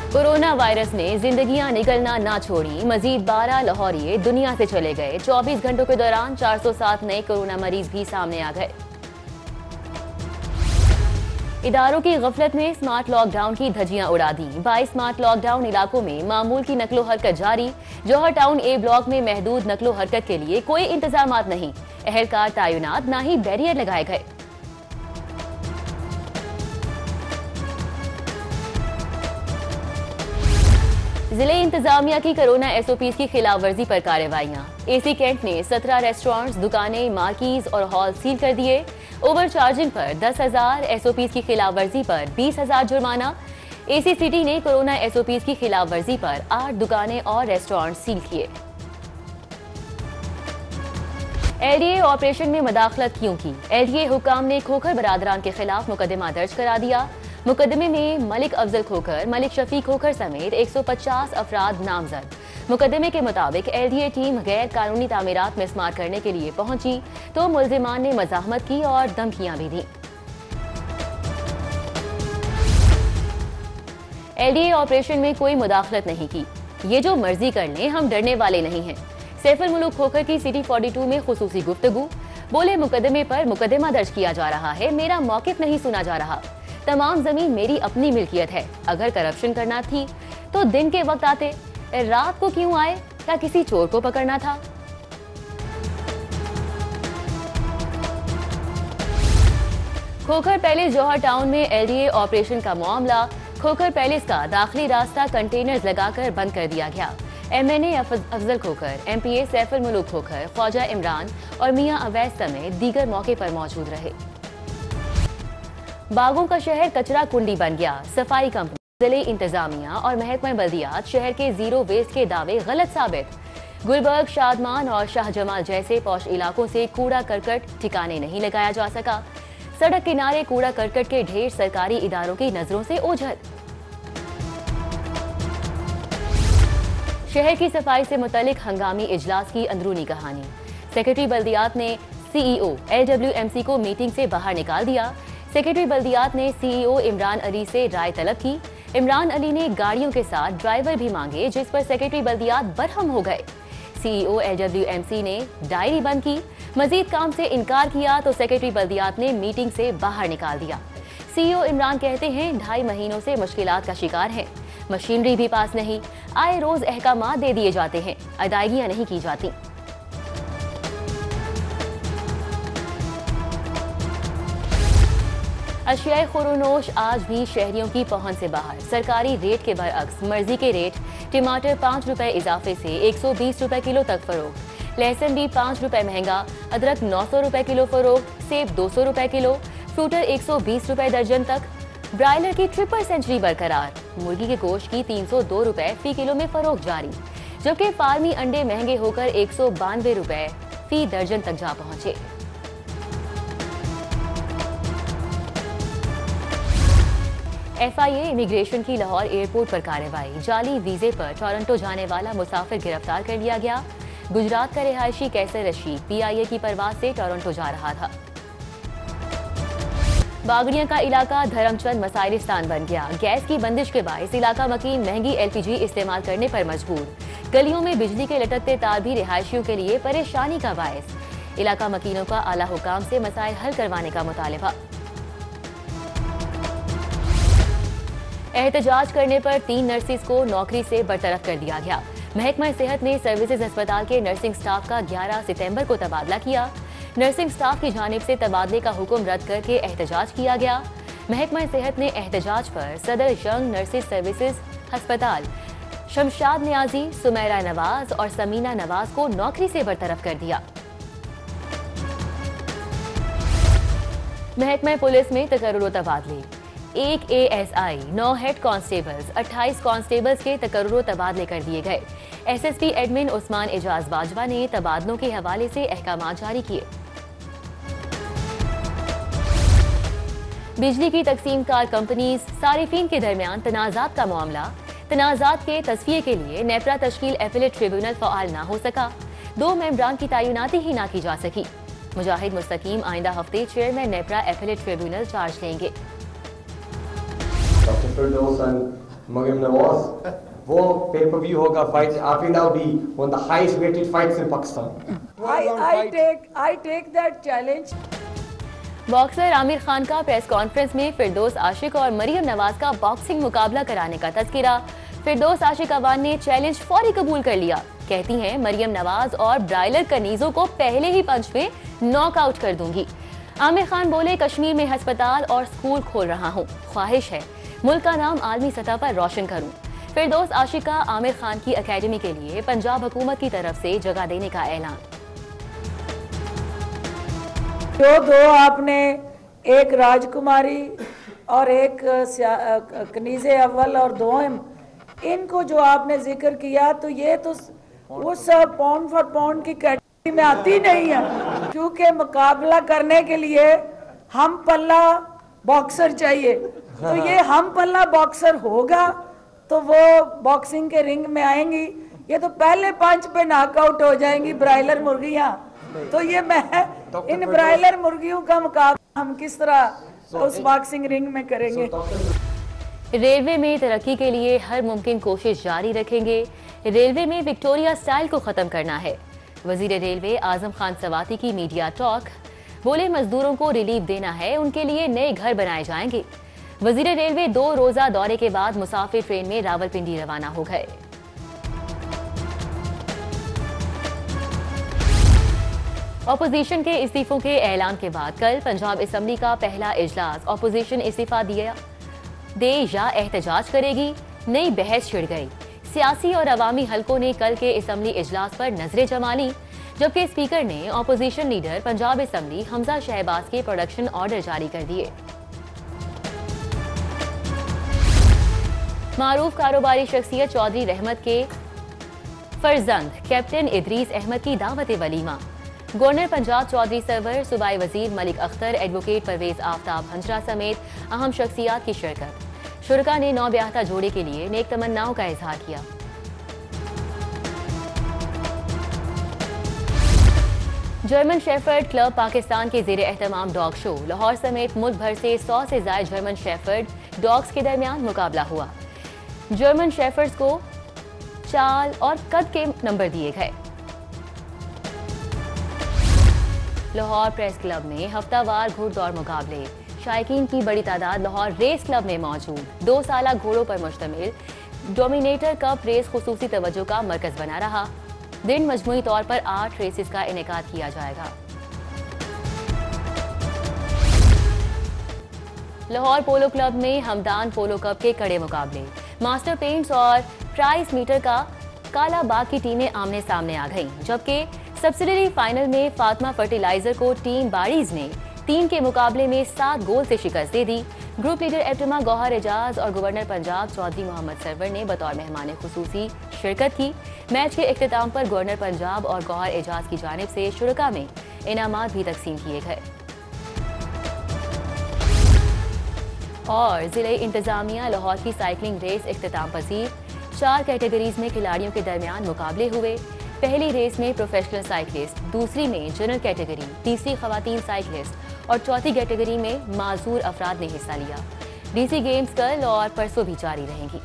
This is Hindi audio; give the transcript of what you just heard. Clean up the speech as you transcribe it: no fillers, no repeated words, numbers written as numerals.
कोरोना वायरस ने जिंदगियां निकलना ना छोड़ी। मजीद 12 लाहौरिये दुनिया से चले गए। 24 घंटों के दौरान 407 नए कोरोना मरीज भी सामने आ गए। इदारों की गफलत ने स्मार्ट लॉकडाउन की धज्जियां उड़ा दी। 22 स्मार्ट लॉकडाउन इलाकों में मामूल की नकलो हरकत जारी। जौहर टाउन ए ब्लॉक में महदूद नकलो हरकत के लिए कोई इंतजामात नहीं। अहलकार तैनात, ना ही बैरियर लगाए गए। जिले इंतजामिया की कोरोना एसओपी की खिलाफ वर्जी पर कार्रवाइयां। एसी कैंट ने 17 रेस्टोरेंट्स, दुकानें, मार्कीज और हॉल सील कर दिए। ओवर चार्जिंग पर 10,000, एसओपी की खिलाफ वर्जी पर 20,000 जुर्माना। एसी सिटी ने कोरोना एसओपी की खिलाफ वर्जी पर 8 दुकानें और रेस्टोरेंट सील किए। एलडीए ऑपरेशन में मदाखलत क्यों की? एलडीए हुकाम ने खोखर बरादरान के खिलाफ मुकदमा दर्ज करा दिया। मुकदमे में मलिक अफजल खोखर, मलिक शफी खोखर समेत 150 अफराद नामजद। मुकदमे के मुताबिक एलडीए टीम गैर कानूनी तामीरात में स्मार्ट करने के लिए पहुंची तो मुल्जिमान ने मजाहमत की और धमकियां भी दी। एलडीए ऑपरेशन में कोई मुदाखलत नहीं की। ये जो मर्जी कर लें, हम डरने वाले नहीं हैं। सैफुल मुल्क खोखर की सिटी 42 में खुसूसी गुफ्तगू। बोले, मुकदमे पर मुकदमा दर्ज किया जा रहा है, मेरा मौकिफ नहीं सुना जा रहा। तमाम जमीन मेरी अपनी मिल्कियत है। अगर करप्शन करना थी तो दिन के वक्त आते, रात को क्यों आए? क्या किसी चोर को पकड़ना था? खोखर पैलेस जौहर टाउन में एलडीए ऑपरेशन का मामला। खोखर पैलेस का दाखिली रास्ता कंटेनर्स लगाकर बंद कर दिया गया। एमएनए अफजल खोखर, एमपीए सैफुल मुल्क खोखर, ख्वाजा इमरान और मियां अवैस समेत दीगर मौके पर मौजूद रहे। बागों का शहर कचरा कुंडी बन गया। सफाई कंपनी, जिले इंतजामिया और महकमा बल्दियात शहर के जीरो वेस्ट के दावे गलत साबित। गुलबर्ग, शादमान और शाहजमाल जैसे पौश इलाकों से कूड़ा करकट ठिकाने नहीं लगाया जा सका। सड़क किनारे कूड़ा करकट के ढेर सरकारी इदारों की नजरों से ओझल। शहर की सफाई से मुतल्लिक हंगामी इजलास की अंदरूनी कहानी। सेक्रेटरी बल्दियात ने सीईओ एलडब्ल्यूएमसी को मीटिंग से बाहर निकाल दिया। सेक्रेटरी बल्दियात ने सीईओ इमरान अली से राय तलब की। इमरान अली ने गाड़ियों के साथ ड्राइवर भी मांगे, जिस पर सेक्रेटरी बल्दियात बरहम हो गए। सीईओ एलडब्ल्यूएमसी ने डायरी बंद की। मजीद काम से इनकार किया तो सेक्रेटरी बल्दियात ने मीटिंग से बाहर निकाल दिया। सीईओ इमरान कहते हैं 2.5 महीनों से मुश्किलात का शिकार हैं। मशीनरी भी पास नहीं, आए रोज अहकामात दे दिए जाते हैं, अदायगियां नहीं की जाती। अशियाए खुरोनोश आज भी शहरियों की पहुंच से बाहर। सरकारी रेट के बरअक्स मर्जी के रेट। टमाटर 5 रुपए इजाफे से 120 रुपए किलो तक फरोख्त। लहसुन भी 5 रुपए महंगा। अदरक 900 रुपए किलो फरोख्त। सेब 200 रुपए किलो। फ्रूटर 120 रुपए दर्जन तक। ब्रायलर की ट्रिपल सेंचुरी बरकरार। मुर्गी के गोश्त की 302 रुपए फी किलो में फरोख्त जारी, जबकि फार्मी अंडे महंगे होकर 192 रुपए फी दर्जन तक जा पहुंचे। एफआईए इमिग्रेशन की लाहौर एयरपोर्ट पर कार्रवाई। जाली वीजे पर टोरंटो जाने वाला मुसाफिर गिरफ्तार कर लिया गया। गुजरात का रिहायशी कैसर रशीद पीआईए की परवाज से टोरंटो जा रहा था। बागड़िया का इलाका धर्मचंद मसाइलिस्तान बन गया। गैस की बंदिश के बायस इलाका मकीन महंगी एलपीजी इस्तेमाल करने पर मजबूर। गलियों में बिजली के लटकते तार भी रिहायशियों के लिए परेशानी का बायस। इलाका मकीनों का आला हुकाम से मसाइल हल करवाने का मुतालिबा। एहतजाज करने पर 3 नर्सिस को नौकरी से बरतरफ कर दिया गया। महकमा सेहत ने सर्विसेज अस्पताल के नर्सिंग स्टाफ का 11 सितंबर को तबादला किया। नर्सिंग स्टाफ की जानिब से तबादले का हुक्म रद्द करके एहतजाज किया गया। महकमा सेहत ने एहतजाज पर सदर यंग नर्सिस सर्विसेज अस्पताल शमशाद नियाजी, सुमेरा नवाज और समीना नवाज को नौकरी से बरतरफ कर दिया। महकमा पुलिस में तकर्रुर तबादले। 1 एएसआई, 9 हेड कांस्टेबल्स, 28 कांस्टेबल्स के तकर्रुर तबादले कर दिए गए। एसएसपी एडमिन उस्मान एजाज बाजवा ने तबादलों के हवाले से अहकामात जारी किए। बिजली की तकसीमकार कंपनीज सारिफीन के दरमियान तनाजात का मामला। तनाजात के तस्फिये के लिए नेपरा तश्कील एपिलेट ट्रिब्यूनल फ़आल ना हो सका। 2 मेंबरान की तैनाती ही ना की जा सकी। मुजाहिद मुस्तकीम आइंदा हफ्ते chairman NEPRA appellate tribunal charge लेंगे। Dr. Firdaus, I'm Maryam Nawaz, वो पेपर व्यू होगा fight, I think that will be one of the highest rated fights in Pakistan. I take that challenge. Boxer Aamir Khan का प्रेस कॉन्फ्रेंस में फिरदौस आशिक और मरियम नवाज का बॉक्सिंग मुकाबला कराने का तज़किरा। फिरदौस आशिक अवान ने चैलेंज फौरी कबूल कर लिया। कहती हैं मरियम नवाज और ब्राइलर कनीजों को पहले ही पंच में नॉकआउट कर दूंगी। आमिर खान बोले, कश्मीर में अस्पताल और स्कूल खोल रहा हूँ, ख्वाहिश है मुल्क का नाम आलमी सतह पर रोशन करूँ। फिरदौस आशिक का आमिर खान की एकेडमी के लिए पंजाब हुकूमत की तरफ से जगह देने का ऐलान। जो दो आपने, एक राजकुमारी और एक कनीज़े अव्वल और दोम, इनको जो आपने जिक्र किया, तो ये तो वो सब पाउंड फॉर पाउंड की कैटेगरी में आती नहीं है, क्योंकि मुकाबला करने के लिए हम पल्ला बॉक्सर चाहिए। तो ये हम पल्ला बॉक्सर होगा तो वो बॉक्सिंग के रिंग में आएंगी। ये तो पहले पंच पे नॉकआउट हो जाएंगी ब्राइलर मुर्गियां। तो ये मैं इन ब्राइलर मुर्गियों का मुकाबला हम किस तरह उस बॉक्सिंग रिंग में करेंगे। रेलवे में तरक्की के लिए हर मुमकिन कोशिश जारी रखेंगे। रेलवे में विक्टोरिया स्टाइल को खत्म करना है। वजीर रेलवे आजम खान सवाती की मीडिया टॉक। बोले, मजदूरों को रिलीफ देना है, उनके लिए नए घर बनाए जाएंगे। वजीर रेलवे 2 रोजा दौरे के बाद मुसाफिर ट्रेन में रावलपिंडी रवाना हो गए। ऑपोजिशन के इस्तीफों के ऐलान के बाद कल पंजाब असेंबली का पहला इजलास ऑपोजिशन इस्तीफा दे या एहतजाज करेगी, नई बहस छिड़ गई। सियासी और अवामी हलकों ने कल के असेंबली इजलास पर नजरें जमा ली, जबकि स्पीकर ने opposition leader Punjab assembly Hamza Shahbaz के प्रोडक्शन ऑर्डर जारी कर दिए। मारूफ कारोबारी शख्सियत चौधरी रहमत के फर्जंद कैप्टन इदरीस अहमद की दावत वलीमा। गवर्नर पंजाब चौधरी सरवर, सूबाई वजीर मलिक अख्तर, एडवोकेट परवेज आफ्ताब हंजरा समेत अहम शख्सियात की शिरकत। शुरका ने नौब्याहता जोड़े के लिए नेक तमन्नाओं का इजहार किया। जर्मन शेफर्ड क्लब पाकिस्तान के जेर एहतमाम डॉग शो लाहौर समेत मुल्क भर से 100 से ज्यादा जर्मन शेफर्ड डॉग्स के दरमियान मुकाबला हुआ। जर्मन शेफर्ड्स को चाल और कद के नंबर दिए गए। लाहौर प्रेस क्लब में हफ्तावार घुड़दौड़ मुकाबले। शायकीन की बड़ी तादाद लाहौर रेस क्लब में मौजूद। 2 साला घोड़ों पर मुश्तमिल डोमिनेटर कप रेस खुसूसी तवज्जो का मरकज बना रहा। दिन मजमूई तौर पर 8 रेसेस का इनेकाद किया जाएगा। लाहौर पोलो क्लब में हमदान पोलो कप के कड़े मुकाबले। मास्टर पेंट्स और प्राइस मीटर का काला बाग की टीमें आमने सामने आ गईं, जबकि सब्सिडरी फाइनल में फातिमा फर्टिलाइजर को टीम बारीज ने 3 के मुकाबले में 7 गोल से शिकस्त दे दी। ग्रुप लीडर एप्टिमा गौहर एजाज और गवर्नर पंजाब चौधरी मोहम्मद सरवर ने बतौर मेहमान खुसूसी शिरकत की। मैच के इख्तिताम पर गवर्नर पंजाब और गौहर एजाज की जानिब से शुरका में इनामात भी तकसीम किए गए। और जिले इंतजामिया लाहौर की साइकिलिंग रेस इख्तिताम पसीर। 4 कैटेगरीज में खिलाड़ियों के दरमियान मुकाबले हुए। पहली रेस में प्रोफेशनल साइकिलिस्ट, दूसरी में जनरल कैटेगरी, तीसरी खवातीन साइकिलिस्ट और चौथी कैटेगरी में माजूर अफराद ने हिस्सा लिया। डीसी गेम्स कल और परसों भी जारी रहेंगी।